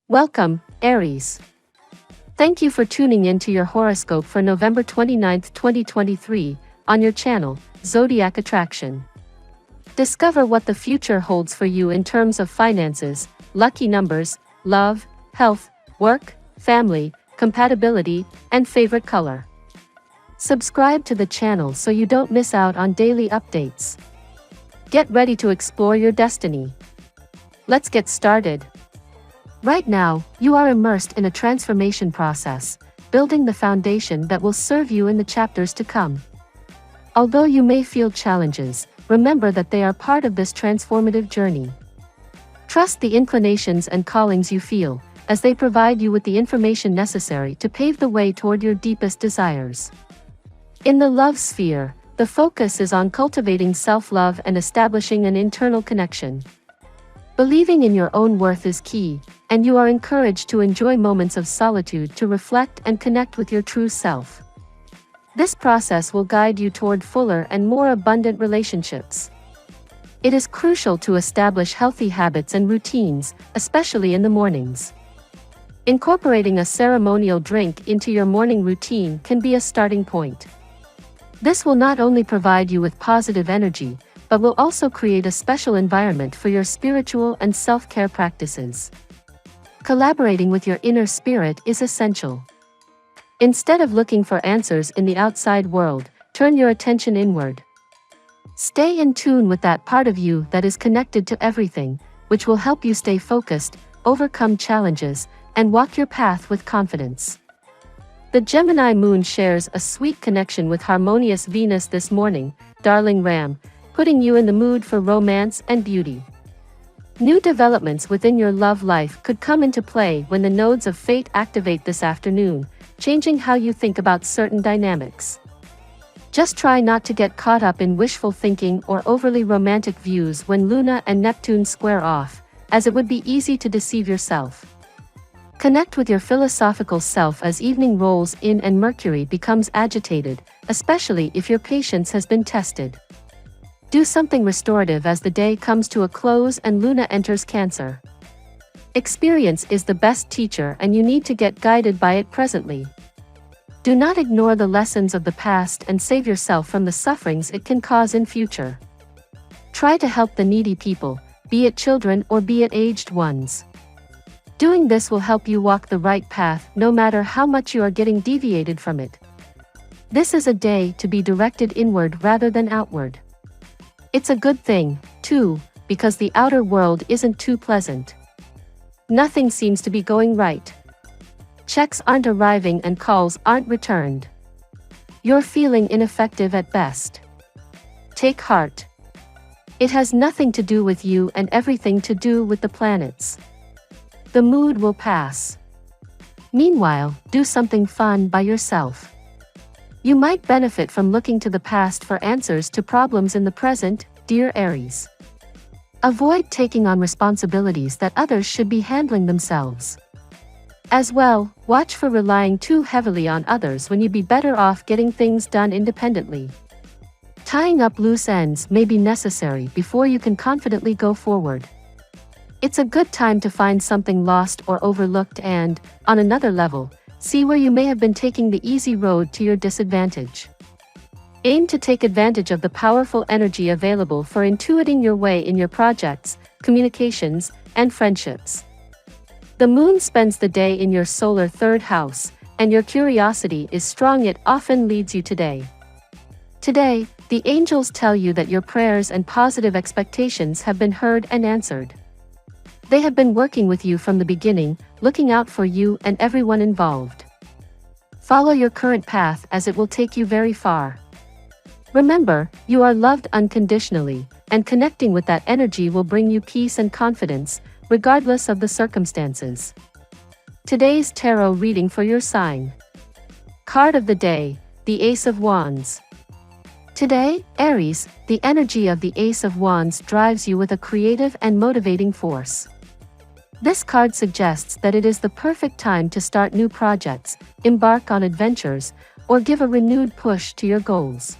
Welcome, Aries. Thank you for tuning in to your horoscope for November 29th, 2023, on your channel, Zodiac Attraction. Discover what the future holds for you in terms of finances, lucky numbers, love, health, work, family, compatibility, and favorite color. Subscribe to the channel so you don't miss out on daily updates. Get ready to explore your destiny. Let's get started. Right now, you are immersed in a transformation process, building the foundation that will serve you in the chapters to come. Although you may feel challenges, remember that they are part of this transformative journey. Trust the inclinations and callings you feel, as they provide you with the information necessary to pave the way toward your deepest desires. In the love sphere, the focus is on cultivating self-love and establishing an internal connection. Believing in your own worth is key, and you are encouraged to enjoy moments of solitude to reflect and connect with your true self. This process will guide you toward fuller and more abundant relationships. It is crucial to establish healthy habits and routines, especially in the mornings. Incorporating a ceremonial drink into your morning routine can be a starting point. This will not only provide you with positive energy, but will also create a special environment for your spiritual and self-care practices. Collaborating with your inner spirit is essential. Instead of looking for answers in the outside world, turn your attention inward. Stay in tune with that part of you that is connected to everything, which will help you stay focused, overcome challenges, and walk your path with confidence. The Gemini moon shares a sweet connection with harmonious Venus this morning, darling Ram, putting you in the mood for romance and beauty. New developments within your love life could come into play when the nodes of fate activate this afternoon, changing how you think about certain dynamics. Just try not to get caught up in wishful thinking or overly romantic views when Luna and Neptune square off, as it would be easy to deceive yourself. Connect with your philosophical self as evening rolls in and Mercury becomes agitated, especially if your patience has been tested. Do something restorative as the day comes to a close and Luna enters Cancer. Experience is the best teacher and you need to get guided by it presently. Do not ignore the lessons of the past and save yourself from the sufferings it can cause in future. Try to help the needy people, be it children or be it aged ones. Doing this will help you walk the right path no matter how much you are getting deviated from it. This is a day to be directed inward rather than outward. It's a good thing, too, because the outer world isn't too pleasant. Nothing seems to be going right. Checks aren't arriving and calls aren't returned. You're feeling ineffective at best. Take heart. It has nothing to do with you and everything to do with the planets. The mood will pass. Meanwhile, do something fun by yourself. You might benefit from looking to the past for answers to problems in the present, dear Aries. Avoid taking on responsibilities that others should be handling themselves. As well, watch for relying too heavily on others when you'd be better off getting things done independently. Tying up loose ends may be necessary before you can confidently go forward. It's a good time to find something lost or overlooked and, on another level, see where you may have been taking the easy road to your disadvantage. Aim to take advantage of the powerful energy available for intuiting your way in your projects, communications, and friendships. The moon spends the day in your solar third house, and your curiosity is strong. It often leads you today. Today, the angels tell you that your prayers and positive expectations have been heard and answered. They have been working with you from the beginning, looking out for you and everyone involved. Follow your current path as it will take you very far. Remember, you are loved unconditionally, and connecting with that energy will bring you peace and confidence, regardless of the circumstances. Today's tarot reading for your sign. Card of the day, the Ace of Wands. Today, Aries, the energy of the Ace of Wands drives you with a creative and motivating force. This card suggests that it is the perfect time to start new projects, embark on adventures, or give a renewed push to your goals.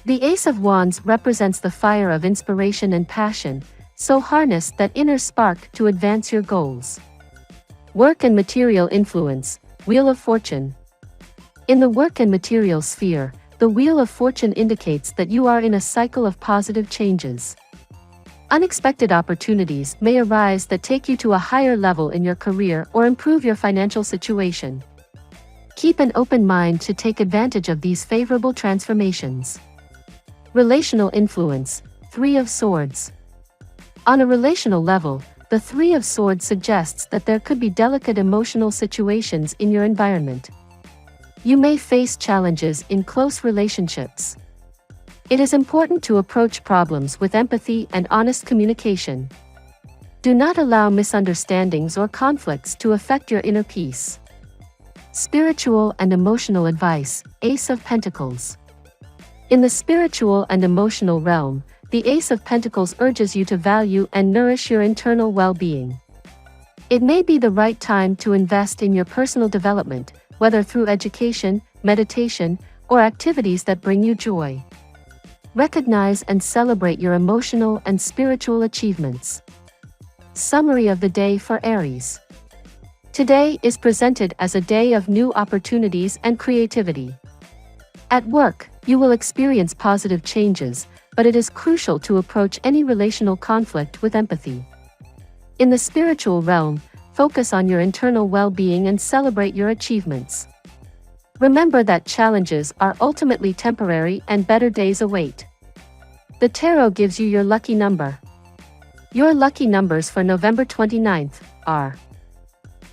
The Ace of Wands represents the fire of inspiration and passion, so harness that inner spark to advance your goals. Work and material influence, Wheel of Fortune. In the work and material sphere, the Wheel of Fortune indicates that you are in a cycle of positive changes. Unexpected opportunities may arise that take you to a higher level in your career or improve your financial situation. Keep an open mind to take advantage of these favorable transformations. Relational influence, Three of Swords. On a relational level, the Three of Swords suggests that there could be delicate emotional situations in your environment. You may face challenges in close relationships. It is important to approach problems with empathy and honest communication. Do not allow misunderstandings or conflicts to affect your inner peace. Spiritual and emotional advice, Ace of Pentacles. In the spiritual and emotional realm, the Ace of Pentacles urges you to value and nourish your internal well-being. It may be the right time to invest in your personal development, whether through education, meditation, or activities that bring you joy. Recognize and celebrate your emotional and spiritual achievements. Summary of the day for Aries. Today is presented as a day of new opportunities and creativity. At work, you will experience positive changes, but it is crucial to approach any relational conflict with empathy. In the spiritual realm, focus on your internal well-being and celebrate your achievements. Remember that challenges are ultimately temporary and better days await. The tarot gives you your lucky number. Your lucky numbers for November 29th are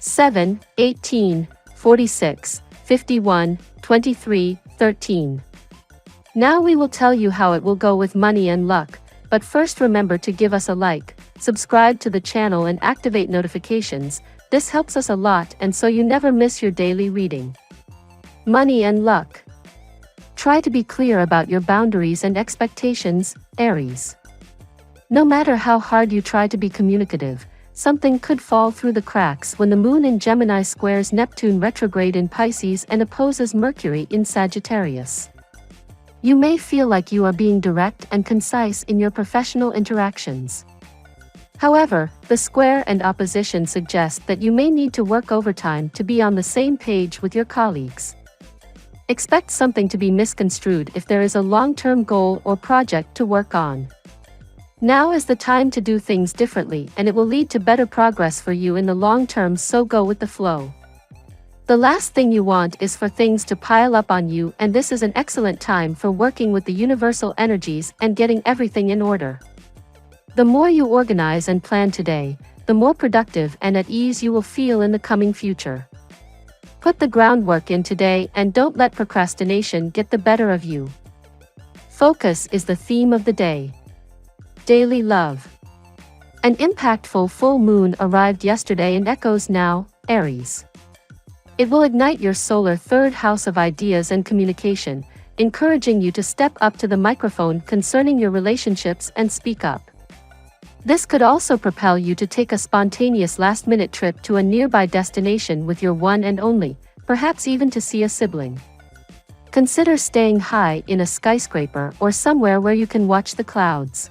7, 18, 46, 51, 23, 13. Now we will tell you how it will go with money and luck, but first remember to give us a like, subscribe to the channel and activate notifications. This helps us a lot and so you never miss your daily reading. Money and luck. Try to be clear about your boundaries and expectations, Aries. No matter how hard you try to be communicative, something could fall through the cracks when the Moon in Gemini squares Neptune retrograde in Pisces and opposes Mercury in Sagittarius. You may feel like you are being direct and concise in your professional interactions. However, the square and opposition suggest that you may need to work overtime to be on the same page with your colleagues. Expect something to be misconstrued if there is a long-term goal or project to work on. Now is the time to do things differently and it will lead to better progress for you in the long term, so go with the flow. The last thing you want is for things to pile up on you, and this is an excellent time for working with the universal energies and getting everything in order. The more you organize and plan today, the more productive and at ease you will feel in the coming future. Put the groundwork in today and don't let procrastination get the better of you. Focus is the theme of the day. Daily love. An impactful full moon arrived yesterday and echoes now, Aries. It will ignite your solar third house of ideas and communication, encouraging you to step up to the microphone concerning your relationships and speak up. This could also propel you to take a spontaneous last-minute trip to a nearby destination with your one and only, perhaps even to see a sibling. Consider staying high in a skyscraper or somewhere where you can watch the clouds.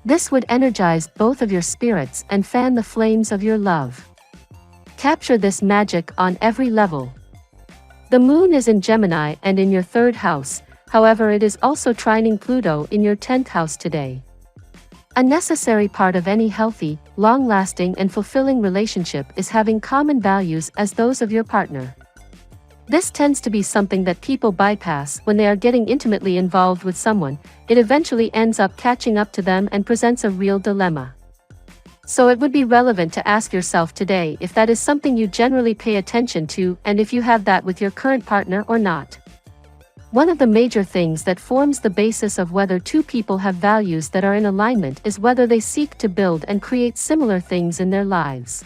This would energize both of your spirits and fan the flames of your love. Capture this magic on every level. The moon is in Gemini and in your third house, however it is also trining Pluto in your 10th house today. A necessary part of any healthy, long-lasting and fulfilling relationship is having common values as those of your partner. This tends to be something that people bypass when they are getting intimately involved with someone. It eventually ends up catching up to them and presents a real dilemma. So it would be relevant to ask yourself today if that is something you generally pay attention to and if you have that with your current partner or not. One of the major things that forms the basis of whether two people have values that are in alignment is whether they seek to build and create similar things in their lives.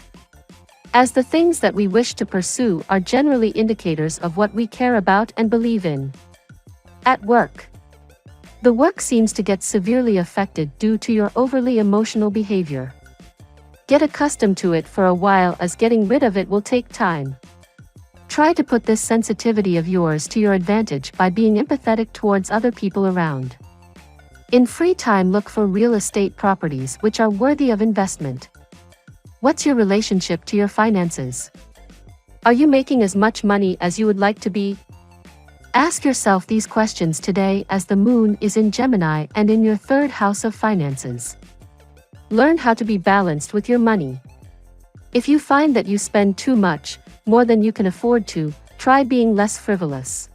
As the things that we wish to pursue are generally indicators of what we care about and believe in. At work. The work seems to get severely affected due to your overly emotional behavior. Get accustomed to it for a while, as getting rid of it will take time. Try to put this sensitivity of yours to your advantage by being empathetic towards other people around. In free time, look for real estate properties which are worthy of investment. What's your relationship to your finances? Are you making as much money as you would like to be? Ask yourself these questions today as the moon is in Gemini and in your third house of finances. Learn how to be balanced with your money. If you find that you spend too much, more than you can afford to, try being less frivolous.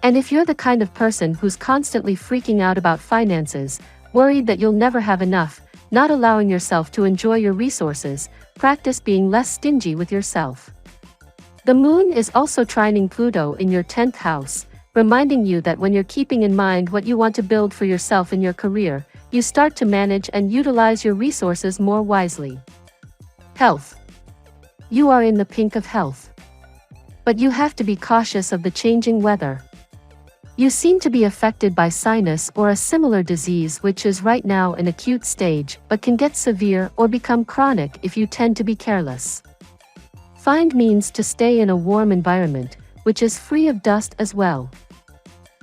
And if you're the kind of person who's constantly freaking out about finances, worried that you'll never have enough, not allowing yourself to enjoy your resources, practice being less stingy with yourself. The moon is also trining Pluto in your 10th house, reminding you that when you're keeping in mind what you want to build for yourself in your career, you start to manage and utilize your resources more wisely. Health. You are in the pink of health. But you have to be cautious of the changing weather. You seem to be affected by sinus or a similar disease which is right now in acute stage but can get severe or become chronic if you tend to be careless. Find means to stay in a warm environment, which is free of dust as well.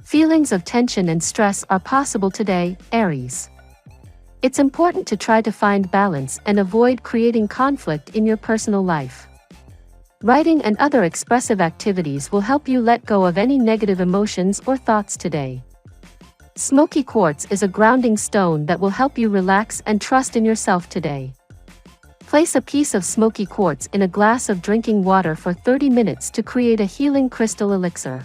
Feelings of tension and stress are possible today, Aries. It's important to try to find balance and avoid creating conflict in your personal life. Writing and other expressive activities will help you let go of any negative emotions or thoughts today. Smoky quartz is a grounding stone that will help you relax and trust in yourself today. Place a piece of smoky quartz in a glass of drinking water for 30 minutes to create a healing crystal elixir.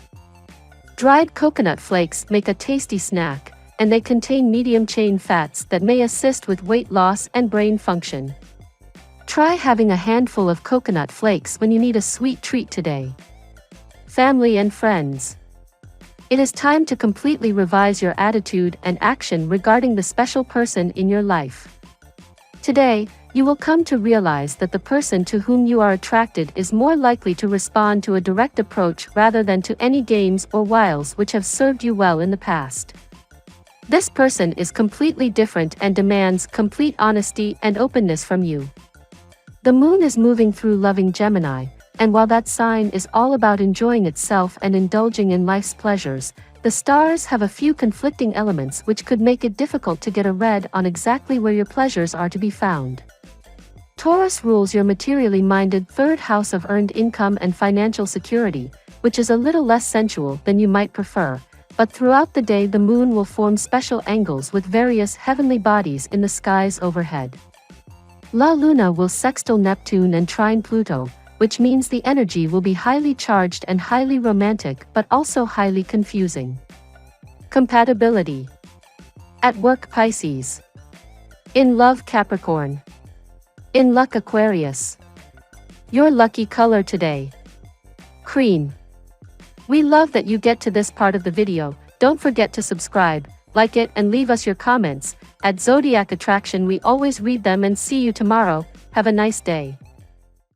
Dried coconut flakes make a tasty snack, and they contain medium-chain fats that may assist with weight loss and brain function. Try having a handful of coconut flakes when you need a sweet treat today. Family and friends. It is time to completely revise your attitude and action regarding the special person in your life. Today, you will come to realize that the person to whom you are attracted is more likely to respond to a direct approach rather than to any games or wiles which have served you well in the past. This person is completely different and demands complete honesty and openness from you. The moon is moving through loving Gemini, and while that sign is all about enjoying itself and indulging in life's pleasures, the stars have a few conflicting elements which could make it difficult to get a read on exactly where your pleasures are to be found. Taurus rules your materially minded third house of earned income and financial security, which is a little less sensual than you might prefer, but throughout the day the moon will form special angles with various heavenly bodies in the skies overhead. La Luna will sextile Neptune and trine Pluto, which means the energy will be highly charged and highly romantic but also highly confusing. Compatibility. At work Pisces. In love Capricorn. In luck Aquarius. Your lucky color today. Cream. We love that you get to this part of the video. Don't forget to subscribe, like it and leave us your comments. At Zodiac Attraction we always read them and see you tomorrow. Have a nice day.